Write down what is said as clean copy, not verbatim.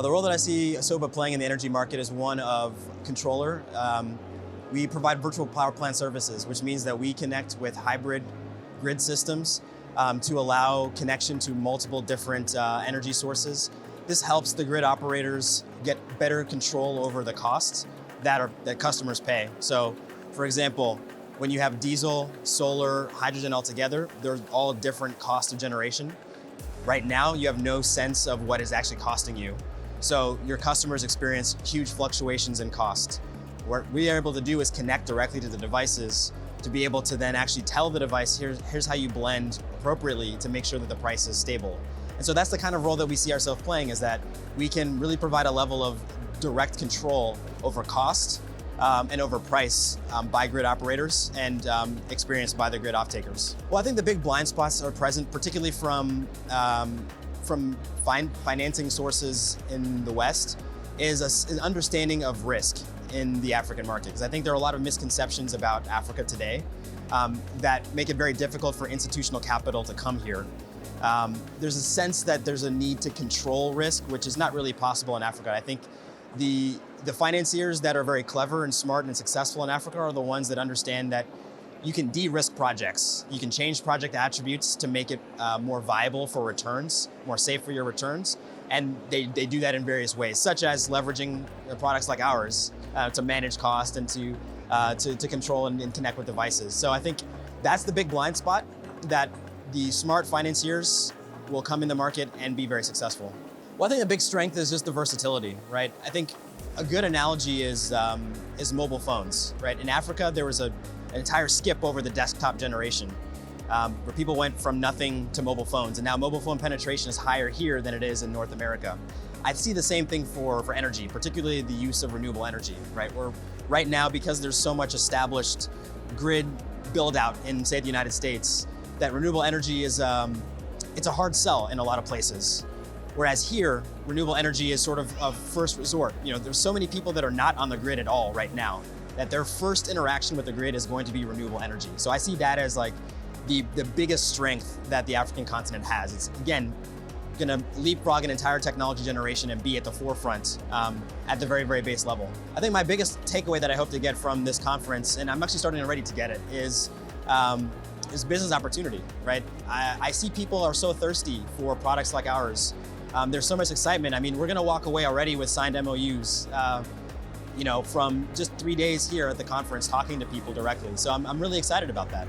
The role that I see Asoba playing in the energy market is one of controller. We provide virtual power plant services, which means that we connect with hybrid grid systems to allow connection to multiple different energy sources. This helps the grid operators get better control over the costs that customers pay. So, for example, when you have diesel, solar, hydrogen all together, they're all different cost of generation. Right now, you have no sense of what is actually costing you. So your customers experience huge fluctuations in cost. What we are able to do is connect directly to the devices to be able to then actually tell the device, here's how you blend appropriately to make sure that the price is stable. And so that's the kind of role that we see ourselves playing, is that we can really provide a level of direct control over cost and over price by grid operators and experienced by the grid off-takers. Well, I think the big blind spots are present, particularly from financing sources in the West, is an understanding of risk in the African market. Because I think there are a lot of misconceptions about Africa today that make it very difficult for institutional capital to come here. There's a sense that there's a need to control risk, which is not really possible in Africa. I think the financiers that are very clever and smart and successful in Africa are the ones that understand that you can de-risk projects. You can change project attributes to make it more viable for returns, more safe for your returns. And they do that in various ways, such as leveraging products like ours to manage cost and to control and connect with devices. So I think that's the big blind spot, that the smart financiers will come in the market and be very successful. Well, I think the big strength is just the versatility, right? I think a good analogy is mobile phones, right? In Africa, there was an entire skip over the desktop generation, where people went from nothing to mobile phones, and now mobile phone penetration is higher here than it is in North America. I see the same thing for energy, particularly the use of renewable energy, right? Right now, because there's so much established grid build out in, say, the United States, that renewable energy is it's a hard sell in a lot of places. Whereas here, renewable energy is sort of first resort. You know, there's so many people that are not on the grid at all right now, that their first interaction with the grid is going to be renewable energy. So I see that as like the biggest strength that the African continent has. It's, again, gonna leapfrog an entire technology generation and be at the forefront at the very, very base level. I think my biggest takeaway that I hope to get from this conference, and I'm actually starting already to get it, is business opportunity, right? I see people are so thirsty for products like ours. There's so much excitement. I mean, we're gonna walk away already with signed MOUs, you know, from just 3 days here at the conference talking to people directly. So I'm really excited about that.